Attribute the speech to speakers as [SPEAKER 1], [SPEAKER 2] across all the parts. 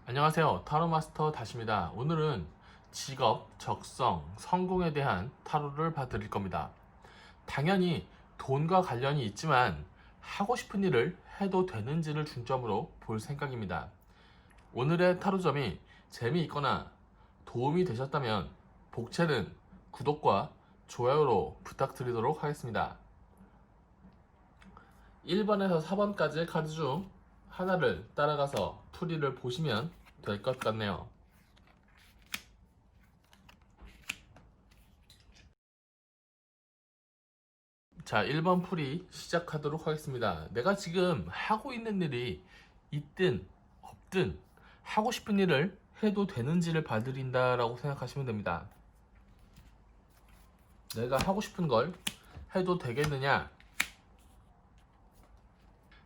[SPEAKER 1] 안녕하세요. 타로마스터 다시입니다. 오늘은 직업, 적성, 성공에 대한 타로를 봐드릴 겁니다. 당연히 돈과 관련이 있지만 하고 싶은 일을 해도 되는지를 중점으로 볼 생각입니다. 오늘의 타로점이 재미있거나 도움이 되셨다면 복채는 구독과 좋아요로 부탁드리도록 하겠습니다. 1번에서 4번까지의 카드 중 하나를 따라가서 풀이를 보시면 될 것 같네요. 자, 1번 풀이 시작하도록 하겠습니다. 내가 지금 하고 있는 일이 있든 없든 하고 싶은 일을 해도 되는지를 봐드린다라고 생각하시면 됩니다. 내가 하고 싶은 걸 해도 되겠느냐?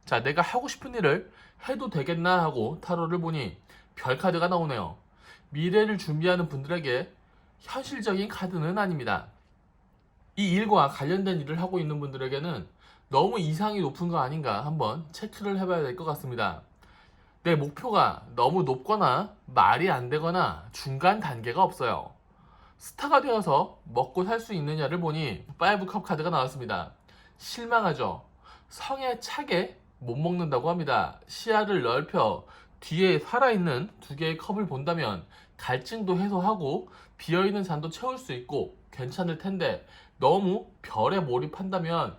[SPEAKER 1] 자, 내가 하고 싶은 일을 해도 되겠나 하고 타로를 보니 별 카드가 나오네요. 미래를 준비하는 분들에게 현실적인 카드는 아닙니다. 이 일과 관련된 일을 하고 있는 분들에게는 너무 이상이 높은 거 아닌가 한번 체크를 해봐야 될 것 같습니다. 내 목표가 너무 높거나 말이 안 되거나 중간 단계가 없어요. 스타가 되어서 먹고 살 수 있느냐를 보니 5컵 카드가 나왔습니다. 실망하죠. 성에 차게 못 먹는다고 합니다. 시야를 넓혀 뒤에 살아있는 두 개의 컵을 본다면 갈증도 해소하고 비어있는 잔도 채울 수 있고 괜찮을 텐데 너무 별에 몰입한다면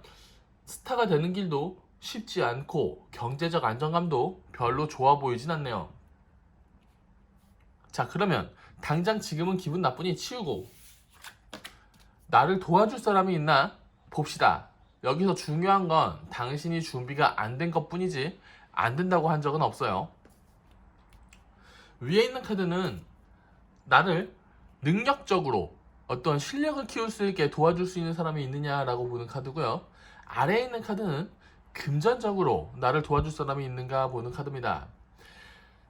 [SPEAKER 1] 스타가 되는 길도 쉽지 않고 경제적 안정감도 별로 좋아 보이진 않네요. 자, 그러면 당장 지금은 기분 나쁘니 치우고 나를 도와줄 사람이 있나 봅시다. 여기서 중요한 건 당신이 준비가 안 된 것뿐이지 안 된다고 한 적은 없어요. 위에 있는 카드는 나를 능력적으로 어떤 실력을 키울 수 있게 도와줄 수 있는 사람이 있느냐라고 보는 카드고요. 아래에 있는 카드는 금전적으로 나를 도와줄 사람이 있는가 보는 카드입니다.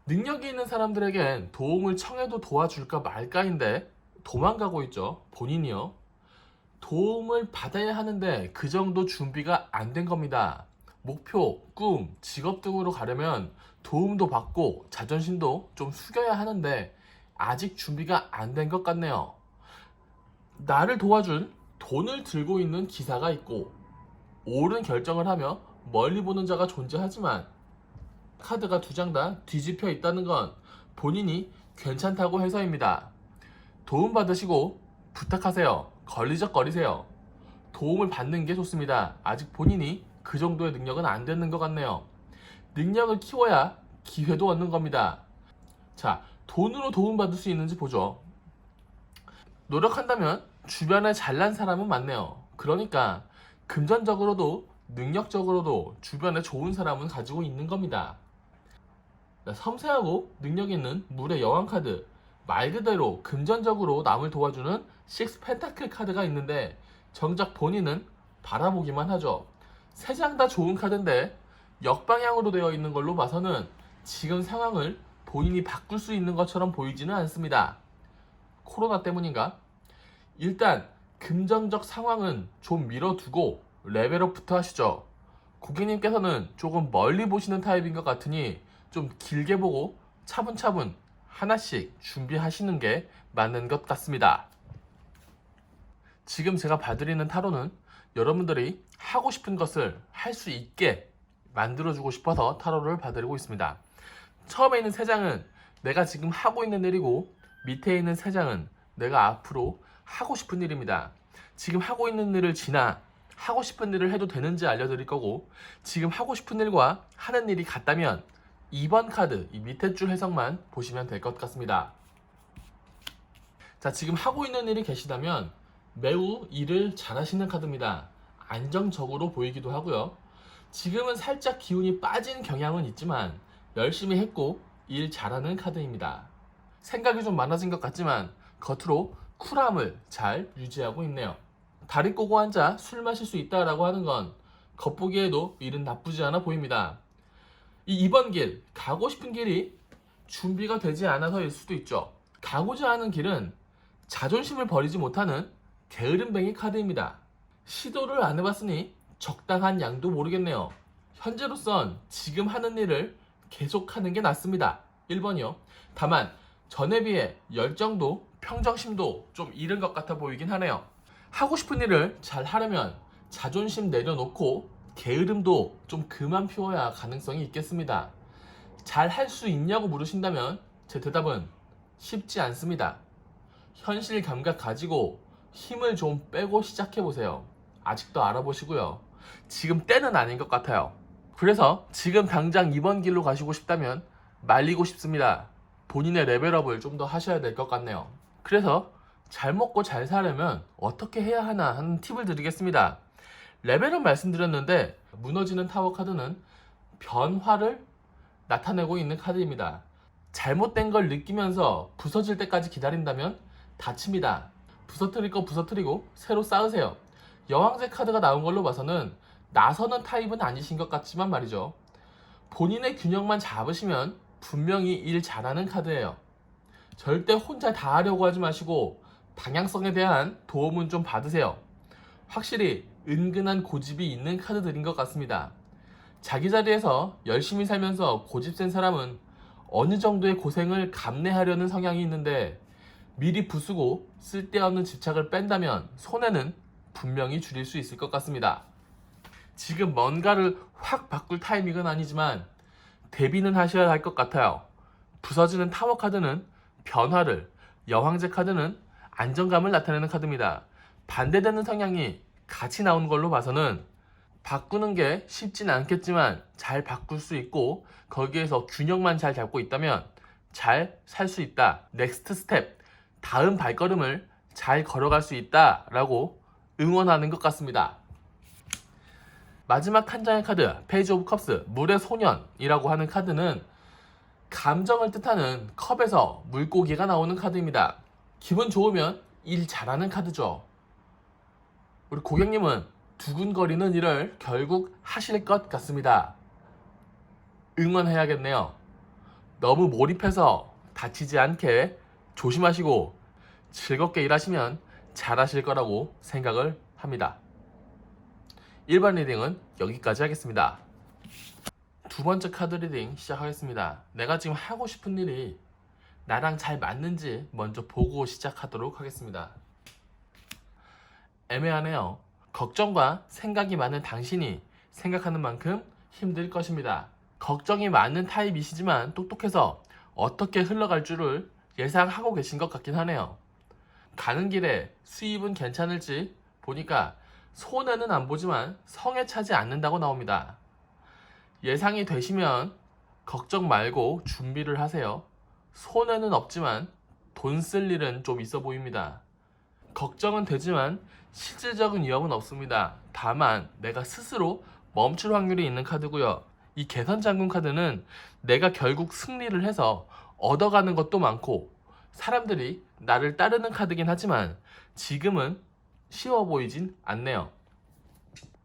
[SPEAKER 1] 능력이 있는 사람들에겐 도움을 청해도 도와줄까 말까인데 도망가고 있죠. 본인이요. 도움을 받아야 하는데 그 정도 준비가 안 된 겁니다. 목표, 꿈, 직업 등으로 가려면 도움도 받고 자존심도 좀 숙여야 하는데 아직 준비가 안 된 것 같네요. 나를 도와준 돈을 들고 있는 기사가 있고 옳은 결정을 하며 멀리 보는 자가 존재하지만 카드가 두 장 다 뒤집혀 있다는 건 본인이 괜찮다고 해서입니다. 도움 받으시고 부탁하세요. 걸리적거리세요. 도움을 받는 게 좋습니다. 아직 본인이 그 정도의 능력은 안 되는 것 같네요. 능력을 키워야 기회도 얻는 겁니다. 자, 돈으로 도움받을 수 있는지 보죠. 노력한다면 주변에 잘난 사람은 많네요. 그러니까 금전적으로도 능력적으로도 주변에 좋은 사람은 가지고 있는 겁니다. 섬세하고 능력 있는 물의 여왕 카드, 말 그대로 금전적으로 남을 도와주는 식스 펜타클 카드가 있는데 정작 본인은 바라보기만 하죠. 세 장 다 좋은 카드인데 역방향으로 되어 있는 걸로 봐서는 지금 상황을 본인이 바꿀 수 있는 것처럼 보이지는 않습니다. 코로나 때문인가? 일단 금전적 상황은 좀 밀어두고 레벨업부터 하시죠. 고객님께서는 조금 멀리 보시는 타입인 것 같으니 좀 길게 보고 차분차분 하나씩 준비하시는 게 맞는 것 같습니다. 지금 제가 봐드리는 타로는 여러분들이 하고 싶은 것을 할 수 있게 만들어주고 싶어서 타로를 봐드리고 있습니다. 처음에 있는 세 장은 내가 지금 하고 있는 일이고 밑에 있는 세 장은 내가 앞으로 하고 싶은 일입니다. 지금 하고 있는 일을 지나 하고 싶은 일을 해도 되는지 알려드릴 거고 지금 하고 싶은 일과 하는 일이 같다면 2번 카드 이 밑에 줄 해석만 보시면 될 것 같습니다. 자, 지금 하고 있는 일이 계시다면 매우 일을 잘하시는 카드입니다. 안정적으로 보이기도 하고요. 지금은 살짝 기운이 빠진 경향은 있지만 열심히 했고 일 잘하는 카드입니다. 생각이 좀 많아진 것 같지만 겉으로 쿨함을 잘 유지하고 있네요. 다리 꼬고 앉아 술 마실 수 있다라고 하는 건 겉보기에도 일은 나쁘지 않아 보입니다. 이 2번 길, 가고 싶은 길이 준비가 되지 않아서일 수도 있죠. 가고자 하는 길은 자존심을 버리지 못하는 게으름뱅이 카드입니다. 시도를 안 해봤으니 적당한 양도 모르겠네요. 현재로선 지금 하는 일을 계속하는 게 낫습니다. 1번이요. 다만 전에 비해 열정도 평정심도 좀 잃은 것 같아 보이긴 하네요. 하고 싶은 일을 잘 하려면 자존심 내려놓고 게으름도 좀 그만 피워야 가능성이 있겠습니다. 잘 할 수 있냐고 물으신다면 제 대답은 쉽지 않습니다. 현실 감각 가지고 힘을 좀 빼고 시작해보세요. 아직도 알아보시고요. 지금 때는 아닌 것 같아요. 그래서 지금 당장 이번 길로 가시고 싶다면 말리고 싶습니다. 본인의 레벨업을 좀 더 하셔야 될 것 같네요. 그래서 잘 먹고 잘 살려면 어떻게 해야 하나 하는 팁을 드리겠습니다. 레벨업 말씀드렸는데 무너지는 타워 카드는 변화를 나타내고 있는 카드입니다. 잘못된 걸 느끼면서 부서질 때까지 기다린다면 다칩니다. 부서뜨릴 거 부서뜨리고 새로 쌓으세요. 여왕제 카드가 나온 걸로 봐서는 나서는 타입은 아니신 것 같지만 말이죠. 본인의 균형만 잡으시면 분명히 일 잘하는 카드예요. 절대 혼자 다 하려고 하지 마시고 방향성에 대한 도움은 좀 받으세요. 확실히 은근한 고집이 있는 카드들인 것 같습니다. 자기 자리에서 열심히 살면서 고집센 사람은 어느 정도의 고생을 감내하려는 성향이 있는데 미리 부수고 쓸데없는 집착을 뺀다면 손해는 분명히 줄일 수 있을 것 같습니다. 지금 뭔가를 확 바꿀 타이밍은 아니지만 대비는 하셔야 할 것 같아요. 부서지는 타워 카드는 변화를, 여왕제 카드는 안정감을 나타내는 카드입니다. 반대되는 성향이 같이 나온 걸로 봐서는 바꾸는 게 쉽진 않겠지만 잘 바꿀 수 있고 거기에서 균형만 잘 잡고 있다면 잘 살 수 있다. 넥스트 스텝, 다음 발걸음을 잘 걸어갈 수 있다 라고 응원하는 것 같습니다. 마지막 한 장의 카드, 페이지 오브 컵스, 물의 소년이라고 하는 카드는 감정을 뜻하는 컵에서 물고기가 나오는 카드입니다. 기분 좋으면 일 잘하는 카드죠. 우리 고객님은 두근거리는 일을 결국 하실 것 같습니다. 응원해야겠네요. 너무 몰입해서 다치지 않게 조심하시고 즐겁게 일하시면 잘하실 거라고 생각을 합니다. 1번 리딩은 여기까지 하겠습니다. 두 번째 카드 리딩 시작하겠습니다. 내가 지금 하고 싶은 일이 나랑 잘 맞는지 먼저 보고 시작하도록 하겠습니다. 애매하네요. 걱정과 생각이 많은 당신이 생각하는 만큼 힘들 것입니다. 걱정이 많은 타입이시지만 똑똑해서 어떻게 흘러갈 줄을 예상하고 계신 것 같긴 하네요. 가는 길에 수입은 괜찮을지 보니까 손해는 안 보지만 성에 차지 않는다고 나옵니다. 예상이 되시면 걱정 말고 준비를 하세요. 손해는 없지만 돈 쓸 일은 좀 있어 보입니다. 걱정은 되지만 실질적인 위험은 없습니다. 다만 내가 스스로 멈출 확률이 있는 카드고요. 이 개선 장군 카드는 내가 결국 승리를 해서 얻어가는 것도 많고 사람들이 나를 따르는 카드긴 하지만 지금은 쉬워 보이진 않네요.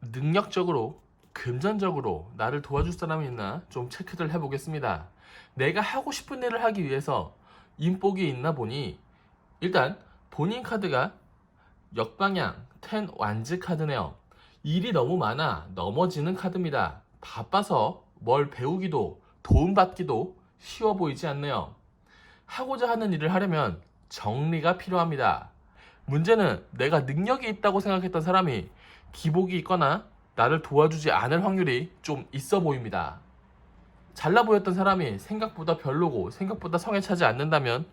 [SPEAKER 1] 능력적으로 금전적으로 나를 도와줄 사람이 있나 좀 체크를 해보겠습니다. 내가 하고 싶은 일을 하기 위해서 인복이 있나 보니 일단 본인 카드가 역방향 10 완즈 카드네요. 일이 너무 많아 넘어지는 카드입니다. 바빠서 뭘 배우기도 도움받기도 쉬워 보이지 않네요. 하고자 하는 일을 하려면 정리가 필요합니다. 문제는 내가 능력이 있다고 생각했던 사람이 기복이 있거나 나를 도와주지 않을 확률이 좀 있어 보입니다. 잘나 보였던 사람이 생각보다 별로고 생각보다 성에 차지 않는다면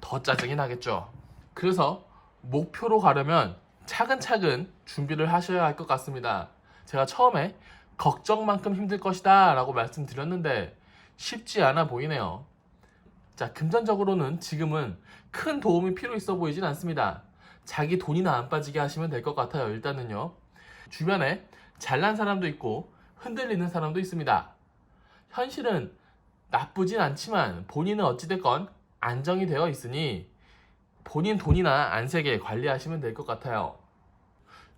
[SPEAKER 1] 더 짜증이 나겠죠. 그래서 목표로 가려면 차근차근 준비를 하셔야 할 것 같습니다. 제가 처음에 걱정만큼 힘들 것이다 라고 말씀드렸는데 쉽지 않아 보이네요. 자, 금전적으로는 지금은 큰 도움이 필요 있어 보이진 않습니다. 자기 돈이나 안 빠지게 하시면 될 것 같아요. 일단은요. 주변에 잘난 사람도 있고 흔들리는 사람도 있습니다. 현실은 나쁘진 않지만 본인은 어찌됐건 안정이 되어 있으니 본인 돈이나 안색에 관리하시면 될 것 같아요.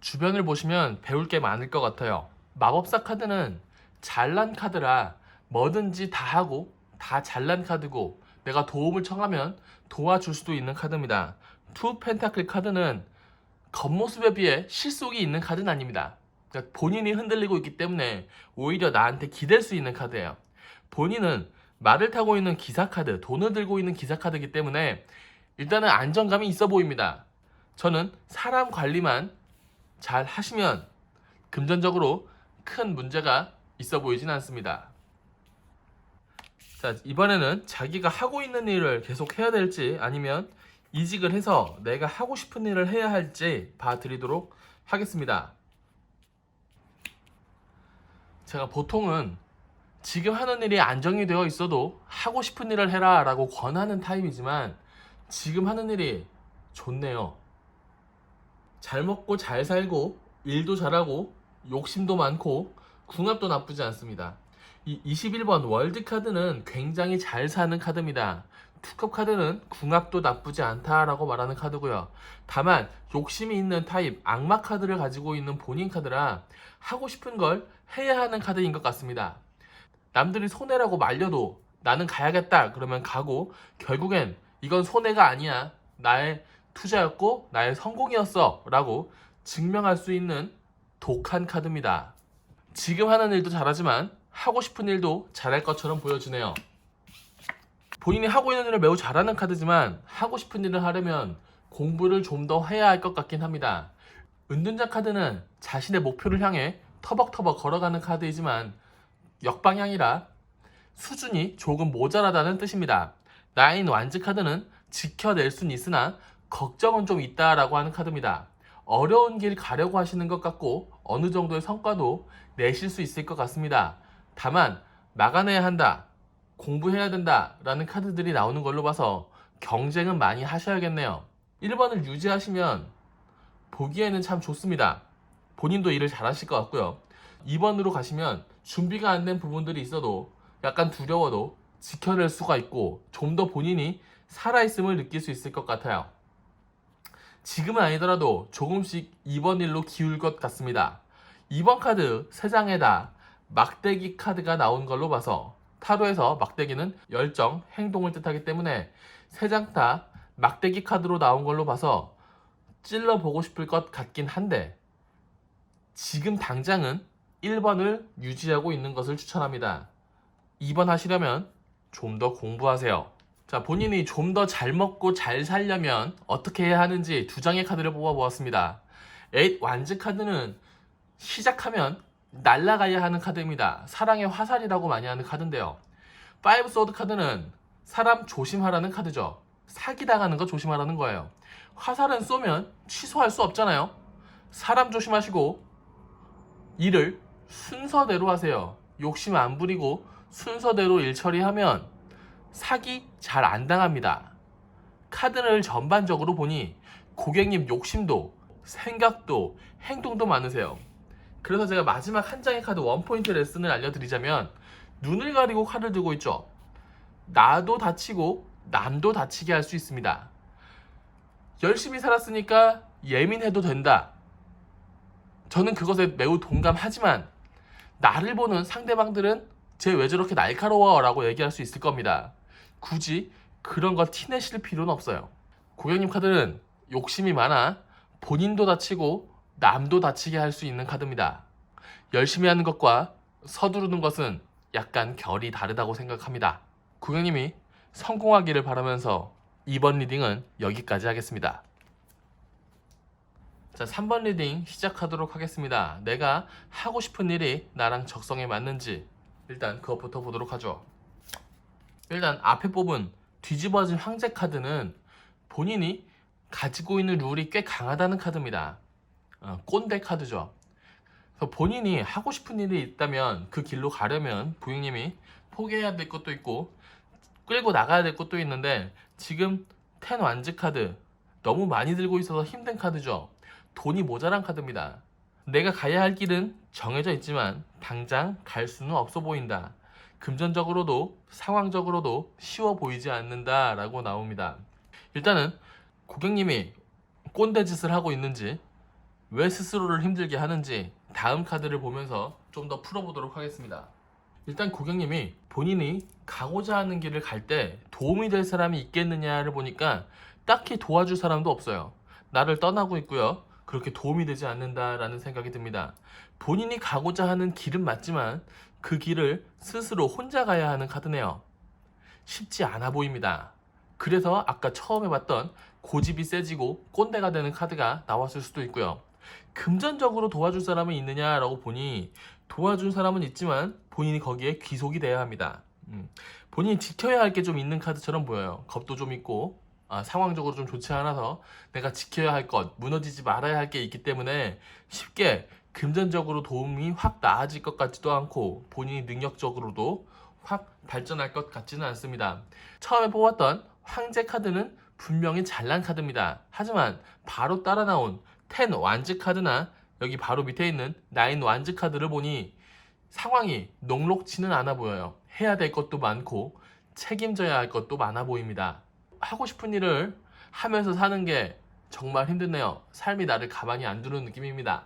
[SPEAKER 1] 주변을 보시면 배울 게 많을 것 같아요. 마법사 카드는 잘난 카드라 뭐든지 다 하고 다 잘난 카드고 내가 도움을 청하면 도와줄 수도 있는 카드입니다. 투 펜타클 카드는 겉모습에 비해 실속이 있는 카드는 아닙니다. 그러니까 본인이 흔들리고 있기 때문에 오히려 나한테 기댈 수 있는 카드예요. 본인은 말을 타고 있는 기사카드, 돈을 들고 있는 기사카드이기 때문에 일단은 안정감이 있어 보입니다. 저는 사람 관리만 잘 하시면 금전적으로 큰 문제가 있어 보이진 않습니다. 자, 이번에는 자기가 하고 있는 일을 계속 해야 될지 아니면 이직을 해서 내가 하고 싶은 일을 해야 할지 봐드리도록 하겠습니다. 제가 보통은 지금 하는 일이 안정이 되어 있어도 하고 싶은 일을 해라 라고 권하는 타입이지만 지금 하는 일이 좋네요. 잘 먹고 잘 살고 일도 잘하고 욕심도 많고 궁합도 나쁘지 않습니다. 이 21번 월드카드는 굉장히 잘 사는 카드입니다. 투컵 카드는 궁합도 나쁘지 않다라고 말하는 카드고요. 다만 욕심이 있는 타입 악마 카드를 가지고 있는 본인 카드라 하고 싶은 걸 해야 하는 카드인 것 같습니다. 남들이 손해라고 말려도 나는 가야겠다 그러면 가고 결국엔 이건 손해가 아니야. 나의 투자였고 나의 성공이었어 라고 증명할 수 있는 독한 카드입니다. 지금 하는 일도 잘하지만 하고 싶은 일도 잘할 것처럼 보여주네요. 본인이 하고 있는 일을 매우 잘하는 카드지만 하고 싶은 일을 하려면 공부를 좀 더 해야 할 것 같긴 합니다. 은둔자 카드는 자신의 목표를 향해 터벅터벅 걸어가는 카드이지만 역방향이라 수준이 조금 모자라다는 뜻입니다. 나인 완즈 카드는 지켜낼 수는 있으나 걱정은 좀 있다라고 하는 카드입니다. 어려운 길 가려고 하시는 것 같고 어느 정도의 성과도 내실 수 있을 것 같습니다. 다만 막아내야 한다, 공부해야 된다 라는 카드들이 나오는 걸로 봐서 경쟁은 많이 하셔야겠네요. 1번을 유지하시면 보기에는 참 좋습니다. 본인도 일을 잘 하실 것 같고요. 2번으로 가시면 준비가 안 된 부분들이 있어도 약간 두려워도 지켜낼 수가 있고 좀 더 본인이 살아있음을 느낄 수 있을 것 같아요. 지금은 아니더라도 조금씩 2번 일로 기울 것 같습니다. 2번 카드 3장에다 막대기 카드가 나온 걸로 봐서 타로에서 막대기는 열정, 행동을 뜻하기 때문에 3장 다 막대기 카드로 나온 걸로 봐서 찔러보고 싶을 것 같긴 한데 지금 당장은 1번을 유지하고 있는 것을 추천합니다. 2번 하시려면 좀 더 공부하세요. 자, 본인이 좀 더 잘 먹고 잘 살려면 어떻게 해야 하는지 2장의 카드를 뽑아보았습니다. 8 완즈 카드는 시작하면 날아가야 하는 카드입니다. 사랑의 화살이라고 많이 하는 카드인데요. 5 소드 카드는 사람 조심하라는 카드죠. 사기당하는 거 조심하라는 거예요. 화살은 쏘면 취소할 수 없잖아요. 사람 조심하시고 일을 순서대로 하세요. 욕심 안 부리고 순서대로 일 처리하면 사기 잘 안 당합니다. 카드를 전반적으로 보니 고객님 욕심도 생각도 행동도 많으세요. 그래서 제가 마지막 한 장의 카드 원포인트 레슨을 알려드리자면 눈을 가리고 칼을 들고 있죠. 나도 다치고 남도 다치게 할 수 있습니다. 열심히 살았으니까 예민해도 된다. 저는 그것에 매우 동감하지만 나를 보는 상대방들은 쟤 왜 저렇게 날카로워 라고 얘기할 수 있을 겁니다. 굳이 그런 거 티내실 필요는 없어요. 고객님 카드는 욕심이 많아 본인도 다치고 남도 다치게 할 수 있는 카드입니다. 열심히 하는 것과 서두르는 것은 약간 결이 다르다고 생각합니다. 고객님이 성공하기를 바라면서 2번 리딩은 여기까지 하겠습니다. 자, 3번 리딩 시작하도록 하겠습니다. 내가 하고 싶은 일이 나랑 적성에 맞는지 일단 그것부터 보도록 하죠. 일단 앞에 뽑은 뒤집어진 황제 카드는 본인이 가지고 있는 룰이 꽤 강하다는 카드입니다. 꼰대 카드죠. 그래서 본인이 하고 싶은 일이 있다면 그 길로 가려면 부인님이 포기해야 될 것도 있고 끌고 나가야 될 것도 있는데 지금 10 완즈 카드 너무 많이 들고 있어서 힘든 카드죠. 돈이 모자란 카드입니다. 내가 가야 할 길은 정해져 있지만 당장 갈 수는 없어 보인다. 금전적으로도 상황적으로도 쉬워 보이지 않는다 라고 나옵니다. 일단은 고객님이 꼰대 짓을 하고 있는지 왜 스스로를 힘들게 하는지 다음 카드를 보면서 좀 더 풀어보도록 하겠습니다. 일단 고객님이 본인이 가고자 하는 길을 갈 때 도움이 될 사람이 있겠느냐를 보니까 딱히 도와줄 사람도 없어요. 나를 떠나고 있고요. 그렇게 도움이 되지 않는다라는 생각이 듭니다. 본인이 가고자 하는 길은 맞지만 그 길을 스스로 혼자 가야 하는 카드네요. 쉽지 않아 보입니다. 그래서 아까 처음에 봤던 고집이 세지고 꼰대가 되는 카드가 나왔을 수도 있고요. 금전적으로 도와줄 사람은 있느냐라고 보니 도와준 사람은 있지만 본인이 거기에 귀속이 돼야 합니다. 본인이 지켜야 할 게 좀 있는 카드처럼 보여요. 겁도 좀 있고 상황적으로 좀 좋지 않아서 내가 지켜야 할 것, 무너지지 말아야 할 게 있기 때문에 쉽게 금전적으로 도움이 확 나아질 것 같지도 않고 본인이 능력적으로도 확 발전할 것 같지는 않습니다. 처음에 뽑았던 황제 카드는 분명히 잘난 카드입니다. 하지만 바로 따라 나온 10 완즈 카드나 여기 바로 밑에 있는 9 완즈 카드를 보니 상황이 녹록지는 않아 보여요. 해야 될 것도 많고 책임져야 할 것도 많아 보입니다. 하고 싶은 일을 하면서 사는 게 정말 힘드네요. 삶이 나를 가만히 안 두는 느낌입니다.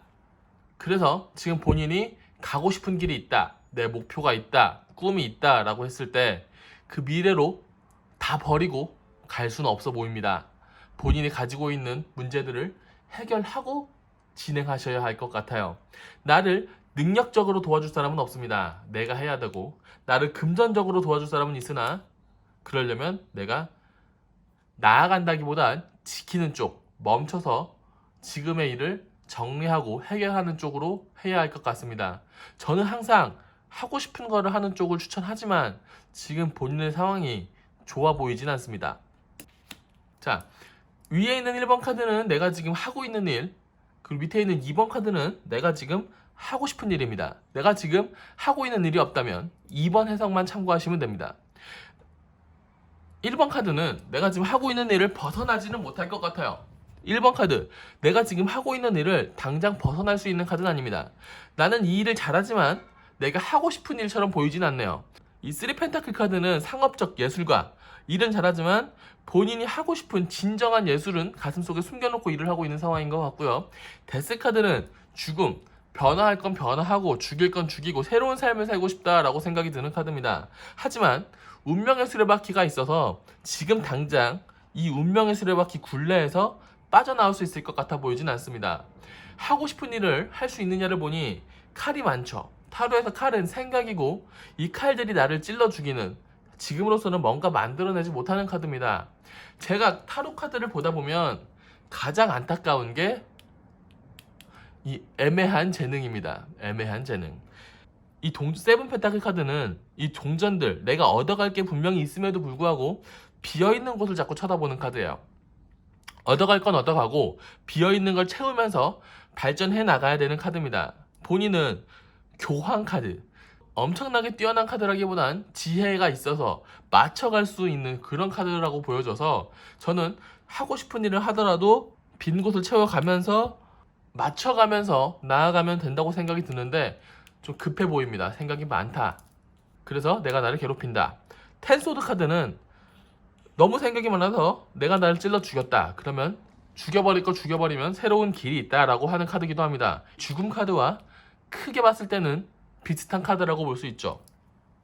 [SPEAKER 1] 그래서 지금 본인이 가고 싶은 길이 있다, 내 목표가 있다, 꿈이 있다 라고 했을 때 그 미래로 다 버리고 갈 수는 없어 보입니다. 본인이 가지고 있는 문제들을 해결하고 진행하셔야 할 것 같아요. 나를 능력적으로 도와줄 사람은 없습니다. 내가 해야 되고 나를 금전적으로 도와줄 사람은 있으나 그러려면 내가 나아간다기보단 지키는 쪽, 멈춰서 지금의 일을 정리하고 해결하는 쪽으로 해야 할 것 같습니다. 저는 항상 하고 싶은 거를 하는 쪽을 추천하지만 지금 본인의 상황이 좋아 보이진 않습니다. 자, 위에 있는 1번 카드는 내가 지금 하고 있는 일, 그리고 밑에 있는 2번 카드는 내가 지금 하고 싶은 일입니다. 내가 지금 하고 있는 일이 없다면 2번 해석만 참고하시면 됩니다. 1번 카드는 내가 지금 하고 있는 일을 벗어나지는 못할 것 같아요. 1번 카드, 내가 지금 하고 있는 일을 당장 벗어날 수 있는 카드는 아닙니다. 나는 이 일을 잘하지만 내가 하고 싶은 일처럼 보이진 않네요. 이 3 펜타클 카드는 상업적 예술가, 일은 잘하지만 본인이 하고 싶은 진정한 예술은 가슴속에 숨겨놓고 일을 하고 있는 상황인 것 같고요. 데스 카드는 죽음, 변화할 건 변화하고 죽일 건 죽이고 새로운 삶을 살고 싶다라고 생각이 드는 카드입니다. 하지만 운명의 수레바퀴가 있어서 지금 당장 이 운명의 수레바퀴 굴레에서 빠져나올 수 있을 것 같아 보이진 않습니다. 하고 싶은 일을 할 수 있느냐를 보니 칼이 많죠. 타로에서 칼은 생각이고 이 칼들이 나를 찔러 죽이는, 지금으로서는 뭔가 만들어내지 못하는 카드입니다. 제가 타로 카드를 보다 보면 가장 안타까운 게 이 애매한 재능입니다. 애매한 재능. 이 세븐 펜타클 카드는 이 동전들, 내가 얻어갈 게 분명히 있음에도 불구하고 비어있는 곳을 자꾸 쳐다보는 카드예요. 얻어갈 건 얻어가고 비어있는 걸 채우면서 발전해 나가야 되는 카드입니다. 본인은 교황 카드, 엄청나게 뛰어난 카드라기보단 지혜가 있어서 맞춰갈 수 있는 그런 카드라고 보여져서 저는 하고 싶은 일을 하더라도 빈 곳을 채워가면서 맞춰가면서 나아가면 된다고 생각이 드는데 좀 급해 보입니다. 생각이 많다. 그래서 내가 나를 괴롭힌다. 텐소드 카드는 너무 생각이 많아서 내가 나를 찔러 죽였다. 그러면 죽여버릴 거 죽여버리면 새로운 길이 있다라고 하는 카드이기도 합니다. 죽음 카드와 크게 봤을 때는 비슷한 카드라고 볼 수 있죠.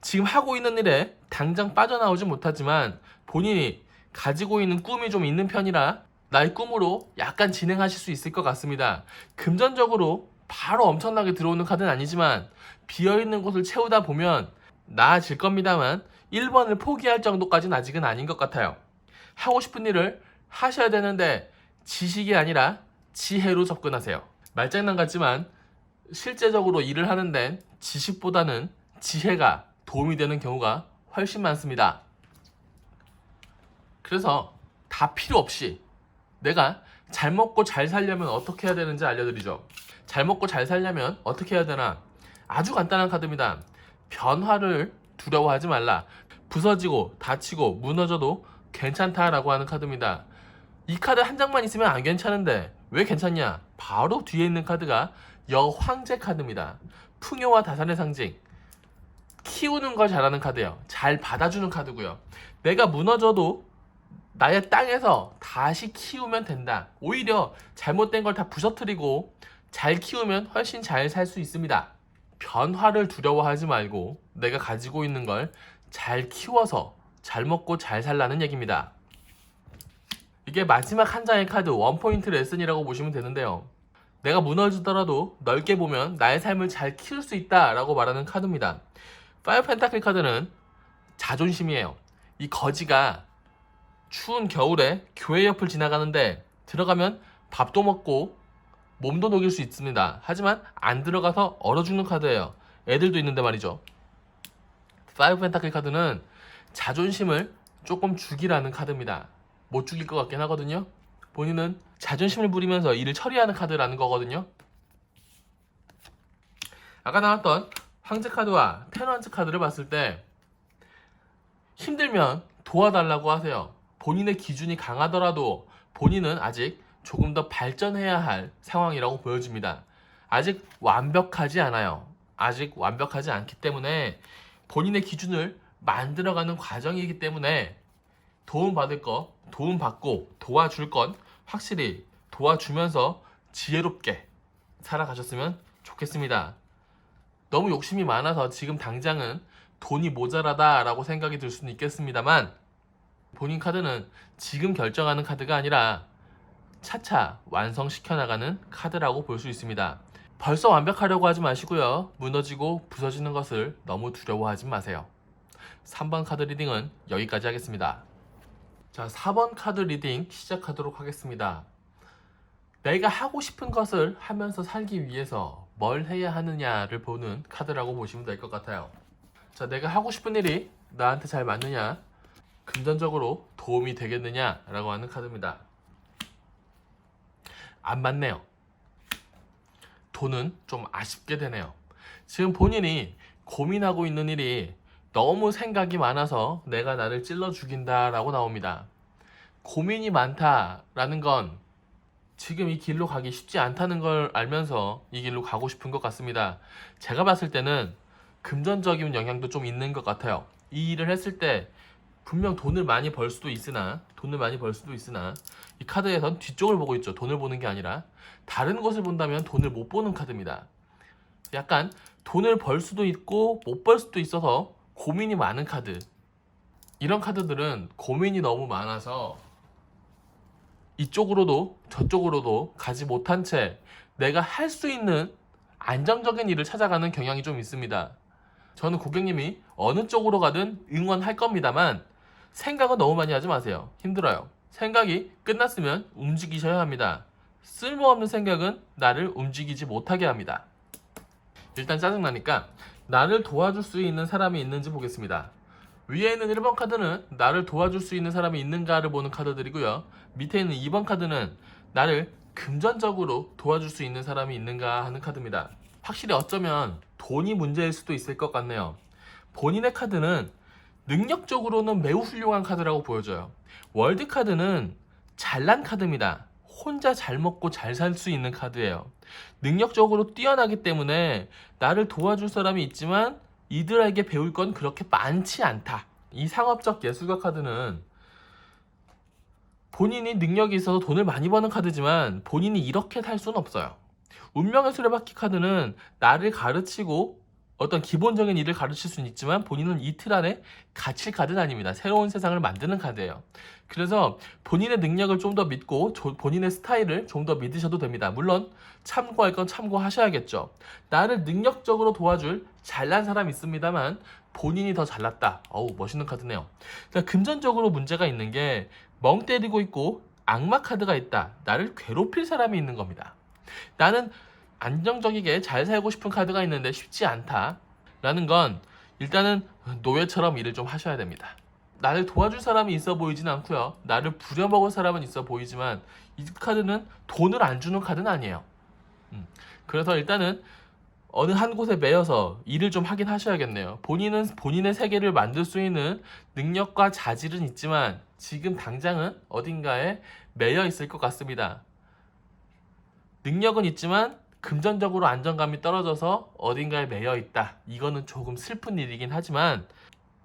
[SPEAKER 1] 지금 하고 있는 일에 당장 빠져나오지 못하지만 본인이 가지고 있는 꿈이 좀 있는 편이라 나의 꿈으로 약간 진행하실 수 있을 것 같습니다. 금전적으로 바로 엄청나게 들어오는 카드는 아니지만 비어있는 곳을 채우다 보면 나아질 겁니다만 1번을 포기할 정도까지는 아직은 아닌 것 같아요. 하고 싶은 일을 하셔야 되는데 지식이 아니라 지혜로 접근하세요. 말장난 같지만 실제적으로 일을 하는 데는 지식보다는 지혜가 도움이 되는 경우가 훨씬 많습니다. 그래서 다 필요 없이 내가 잘 먹고 잘 살려면 어떻게 해야 되는지 알려드리죠. 잘 먹고 잘 살려면 어떻게 해야 되나? 아주 간단한 카드입니다. 변화를 두려워하지 말라. 부서지고 다치고 무너져도 괜찮다라고 하는 카드입니다. 이 카드 한 장만 있으면 안 괜찮은데 왜 괜찮냐? 바로 뒤에 있는 카드가 여황제 카드입니다. 풍요와 다산의 상징. 키우는 걸 잘하는 카드예요. 잘 받아주는 카드고요. 내가 무너져도 나의 땅에서 다시 키우면 된다. 오히려 잘못된 걸 다 부서뜨리고 잘 키우면 훨씬 잘 살 수 있습니다. 변화를 두려워하지 말고 내가 가지고 있는 걸 잘 키워서 잘 먹고 잘 살라는 얘기입니다. 이게 마지막 한 장의 카드 원포인트 레슨이라고 보시면 되는데요. 내가 무너지더라도 넓게 보면 나의 삶을 잘 키울 수 있다 라고 말하는 카드입니다. 5 펜타클 카드는 자존심이에요. 이 거지가 추운 겨울에 교회 옆을 지나가는데 들어가면 밥도 먹고 몸도 녹일 수 있습니다. 하지만 안 들어가서 얼어 죽는 카드예요. 애들도 있는데 말이죠. 5 펜타클 카드는 자존심을 조금 죽이라는 카드입니다. 못 죽일 것 같긴 하거든요. 본인은 자존심을 부리면서 일을 처리하는 카드라는 거거든요. 아까 나왔던 황제 카드와 테너런트 카드를 봤을 때 힘들면 도와달라고 하세요. 본인의 기준이 강하더라도 본인은 아직 조금 더 발전해야 할 상황이라고 보여집니다. 아직 완벽하지 않아요. 아직 완벽하지 않기 때문에 본인의 기준을 만들어가는 과정이기 때문에 도움받을 거, 도움받고 도와줄 건 확실히 도와주면서 지혜롭게 살아가셨으면 좋겠습니다. 너무 욕심이 많아서 지금 당장은 돈이 모자라다라고 생각이 들 수는 있겠습니다만 본인 카드는 지금 결정하는 카드가 아니라 차차 완성시켜 나가는 카드라고 볼 수 있습니다. 벌써 완벽하려고 하지 마시고요. 무너지고 부서지는 것을 너무 두려워하지 마세요. 3번 카드 리딩은 여기까지 하겠습니다. 자, 4번 카드 리딩 시작하도록 하겠습니다. 내가 하고 싶은 것을 하면서 살기 위해서 뭘 해야 하느냐를 보는 카드라고 보시면 될 것 같아요. 자, 내가 하고 싶은 일이 나한테 잘 맞느냐, 금전적으로 도움이 되겠느냐 라고 하는 카드입니다. 안 맞네요. 돈은 좀 아쉽게 되네요. 지금 본인이 고민하고 있는 일이 너무 생각이 많아서 내가 나를 찔러 죽인다 라고 나옵니다. 고민이 많다라는 건 지금 이 길로 가기 쉽지 않다는 걸 알면서 이 길로 가고 싶은 것 같습니다. 제가 봤을 때는 금전적인 영향도 좀 있는 것 같아요. 이 일을 했을 때 분명 돈을 많이 벌 수도 있으나 이 카드에선 뒤쪽을 보고 있죠. 돈을 보는 게 아니라 다른 것을 본다면 돈을 못 보는 카드입니다. 약간 돈을 벌 수도 있고 못 벌 수도 있어서 고민이 많은 카드. 이런 카드들은 고민이 너무 많아서 이쪽으로도 저쪽으로도 가지 못한 채 내가 할 수 있는 안정적인 일을 찾아가는 경향이 좀 있습니다. 저는 고객님이 어느 쪽으로 가든 응원할 겁니다만 생각은 너무 많이 하지 마세요. 힘들어요. 생각이 끝났으면 움직이셔야 합니다. 쓸모없는 생각은 나를 움직이지 못하게 합니다. 일단 짜증나니까 나를 도와줄 수 있는 사람이 있는지 보겠습니다. 위에 있는 1번 카드는 나를 도와줄 수 있는 사람이 있는가를 보는 카드들이고요. 밑에 있는 2번 카드는 나를 금전적으로 도와줄 수 있는 사람이 있는가 하는 카드입니다. 확실히 어쩌면 돈이 문제일 수도 있을 것 같네요. 본인의 카드는 능력적으로는 매우 훌륭한 카드라고 보여져요. 월드 카드는 잘난 카드입니다. 혼자 잘 먹고 잘 살 수 있는 카드예요. 능력적으로 뛰어나기 때문에 나를 도와줄 사람이 있지만 이들에게 배울 건 그렇게 많지 않다. 이 상업적 예술가 카드는 본인이 능력이 있어서 돈을 많이 버는 카드지만 본인이 이렇게 살 수는 없어요. 운명의 수레바퀴 카드는 나를 가르치고 어떤 기본적인 일을 가르칠 수는 있지만 본인은 이틀 안에 갇힐 카드는 아닙니다. 새로운 세상을 만드는 카드예요. 그래서 본인의 능력을 좀 더 믿고 본인의 스타일을 좀 더 믿으셔도 됩니다. 물론 참고할 건 참고하셔야겠죠. 나를 능력적으로 도와줄 잘난 사람이 있습니다만 본인이 더 잘났다. 어우, 멋있는 카드네요. 그러니까 금전적으로 문제가 있는 게 멍 때리고 있고 악마 카드가 있다. 나를 괴롭힐 사람이 있는 겁니다. 나는 안정적이게 잘 살고 싶은 카드가 있는데 쉽지 않다 라는 건 일단은 노예처럼 일을 좀 하셔야 됩니다. 나를 도와줄 사람이 있어 보이진 않고요. 나를 부려먹을 사람은 있어 보이지만 이 카드는 돈을 안 주는 카드는 아니에요. 그래서 일단은 어느 한 곳에 매여서 일을 좀 하긴 하셔야겠네요. 본인은 본인의 세계를 만들 수 있는 능력과 자질은 있지만 지금 당장은 어딘가에 매여 있을 것 같습니다. 능력은 있지만 금전적으로 안정감이 떨어져서 어딘가에 매여 있다. 이거는 조금 슬픈 일이긴 하지만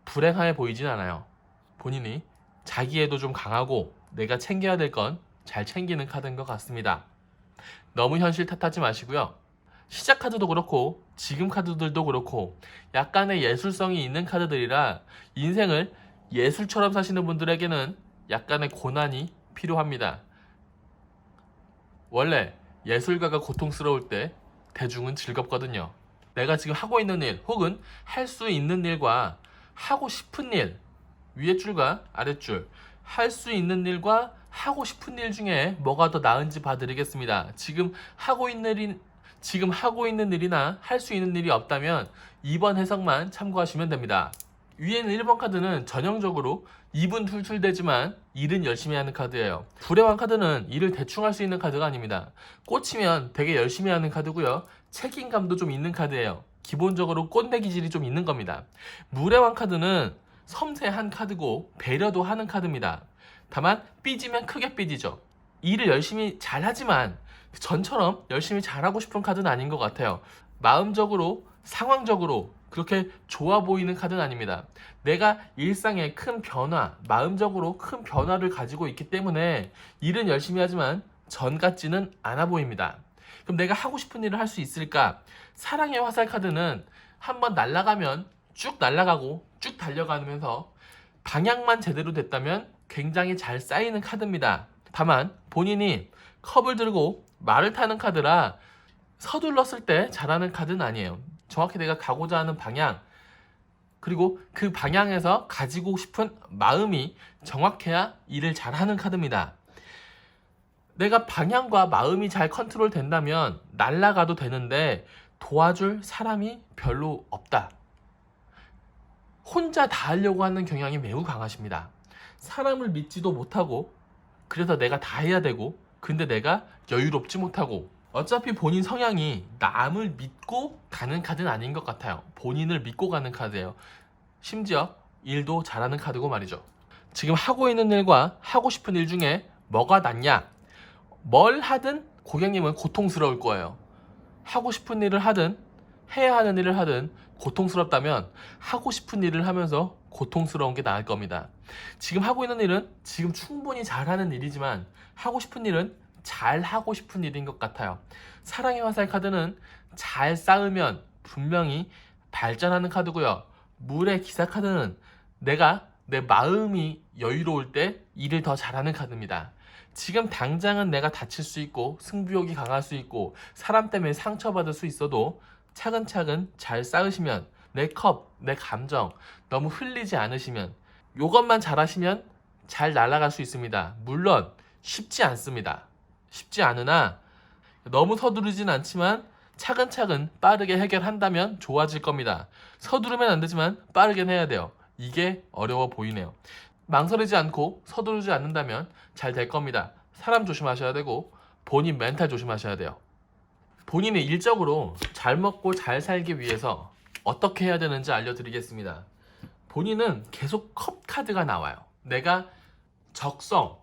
[SPEAKER 1] 불행해 보이진 않아요. 본인이 자기애도 좀 강하고 내가 챙겨야 될 건 잘 챙기는 카드인 것 같습니다. 너무 현실 탓하지 마시고요. 시작 카드도 그렇고 지금 카드들도 그렇고 약간의 예술성이 있는 카드들이라 인생을 예술처럼 사시는 분들에게는 약간의 고난이 필요합니다. 원래 예술가가 고통스러울 때 대중은 즐겁거든요. 내가 지금 하고 있는 일 혹은 할 수 있는 일과 하고 싶은 일 위에 줄과 아랫줄, 할 수 있는 일과 하고 싶은 일 중에 뭐가 더 나은지 봐드리겠습니다. 지금 하고 있는 일이나 할 수 있는 일이 없다면 2번 해석만 참고하시면 됩니다. 위에는 1번 카드는 전형적으로 입은 툴툴대지만 일은 열심히 하는 카드예요. 불의 왕 카드는 일을 대충 할 수 있는 카드가 아닙니다. 꽂히면 되게 열심히 하는 카드고요. 책임감도 좀 있는 카드예요. 기본적으로 꼰대 기질이 좀 있는 겁니다. 물의 왕 카드는 섬세한 카드고 배려도 하는 카드입니다. 다만 삐지면 크게 삐지죠. 일을 열심히 잘하지만 전처럼 열심히 잘하고 싶은 카드는 아닌 것 같아요. 마음적으로, 상황적으로 그렇게 좋아 보이는 카드는 아닙니다. 내가 일상에 큰 변화, 마음적으로 큰 변화를 가지고 있기 때문에 일은 열심히 하지만 전 같지는 않아 보입니다. 그럼 내가 하고 싶은 일을 할 수 있을까? 사랑의 화살 카드는 한번 날아가면 쭉 날아가고 쭉 달려가면서 방향만 제대로 됐다면 굉장히 잘 쌓이는 카드입니다. 다만 본인이 컵을 들고 말을 타는 카드라 서둘렀을 때 잘하는 카드는 아니에요. 정확히 내가 가고자 하는 방향, 그리고 그 방향에서 가지고 싶은 마음이 정확해야 일을 잘하는 카드입니다. 내가 방향과 마음이 잘 컨트롤 된다면 날아가도 되는데 도와줄 사람이 별로 없다. 혼자 다 하려고 하는 경향이 매우 강하십니다. 사람을 믿지도 못하고 그래서 내가 다 해야 되고 근데 내가 여유롭지 못하고 어차피 본인 성향이 남을 믿고 가는 카드는 아닌 것 같아요. 본인을 믿고 가는 카드예요. 심지어 일도 잘하는 카드고 말이죠. 지금 하고 있는 일과 하고 싶은 일 중에 뭐가 낫냐? 뭘 하든 고객님은 고통스러울 거예요. 하고 싶은 일을 하든 해야 하는 일을 하든 고통스럽다면 하고 싶은 일을 하면서 고통스러운 게 나을 겁니다. 지금 하고 있는 일은 지금 충분히 잘하는 일이지만 하고 싶은 일은 잘 하고 싶은 일인 것 같아요. 사랑의 화살 카드는 잘 쌓으면 분명히 발전하는 카드고요. 물의 기사 카드는 내가 내 마음이 여유로울 때 일을 더 잘하는 카드입니다. 지금 당장은 내가 다칠 수 있고 승부욕이 강할 수 있고 사람 때문에 상처받을 수 있어도 차근차근 잘 쌓으시면 내 컵, 내 감정 너무 흘리지 않으시면 이것만 잘하시면 잘 날아갈 수 있습니다. 물론 쉽지 않습니다. 쉽지 않으나 너무 서두르진 않지만 차근차근 빠르게 해결한다면 좋아질 겁니다. 서두르면 안 되지만 빠르게 해야 돼요. 이게 어려워 보이네요. 망설이지 않고 서두르지 않는다면 잘 될 겁니다. 사람 조심하셔야 되고 본인 멘탈 조심하셔야 돼요. 본인이 일적으로 잘 먹고 잘 살기 위해서 어떻게 해야 되는지 알려드리겠습니다. 본인은 계속 컵 카드가 나와요. 내가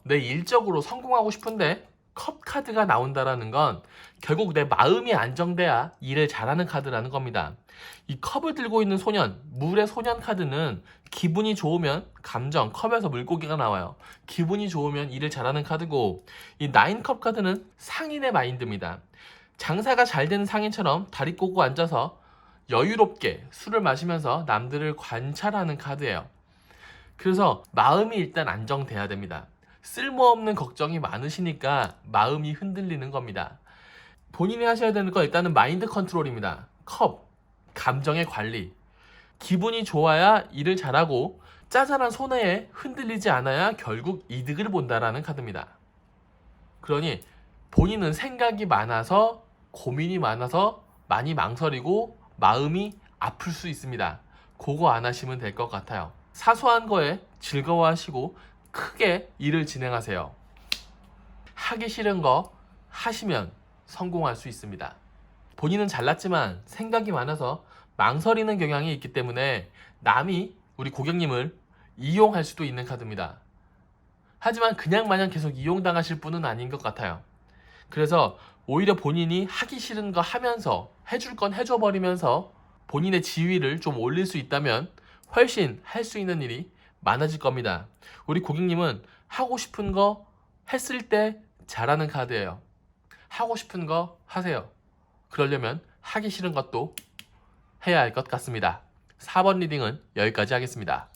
[SPEAKER 1] 내 일적으로 성공하고 싶은데 컵 카드가 나온다라는 건 결국 내 마음이 안정돼야 일을 잘하는 카드라는 겁니다. 이 컵을 들고 있는 소년, 물의 소년 카드는 기분이 좋으면 감정, 컵에서 물고기가 나와요. 기분이 좋으면 일을 잘하는 카드고 이 9컵 카드는 상인의 마인드입니다. 장사가 잘 되는 상인처럼 다리 꼬고 앉아서 여유롭게 술을 마시면서 남들을 관찰하는 카드예요. 그래서 마음이 일단 안정돼야 됩니다. 쓸모없는 걱정이 많으시니까 마음이 흔들리는 겁니다. 본인이 하셔야 되는 건 일단은 마인드 컨트롤입니다. 컵, 감정의 관리. 기분이 좋아야 일을 잘하고 짜잘한 손해에 흔들리지 않아야 결국 이득을 본다라는 카드입니다. 그러니 본인은 생각이 많아서 고민이 많아서 많이 망설이고 마음이 아플 수 있습니다. 그거 안 하시면 될 것 같아요. 사소한 거에 즐거워하시고 크게 일을 진행하세요. 하기 싫은 거 하시면 성공할 수 있습니다. 본인은 잘났지만 생각이 많아서 망설이는 경향이 있기 때문에 남이 우리 고객님을 이용할 수도 있는 카드입니다. 하지만 그냥 마냥 계속 이용당하실 분은 아닌 것 같아요. 그래서 오히려 본인이 하기 싫은 거 하면서 해줄 건 해줘버리면서 본인의 지위를 좀 올릴 수 있다면 훨씬 할 수 있는 일이 많아질 겁니다. 우리 고객님은 하고 싶은 거 했을 때 잘하는 카드예요. 하고 싶은 거 하세요. 그러려면 하기 싫은 것도 해야 할 것 같습니다. 4번 리딩은 여기까지 하겠습니다.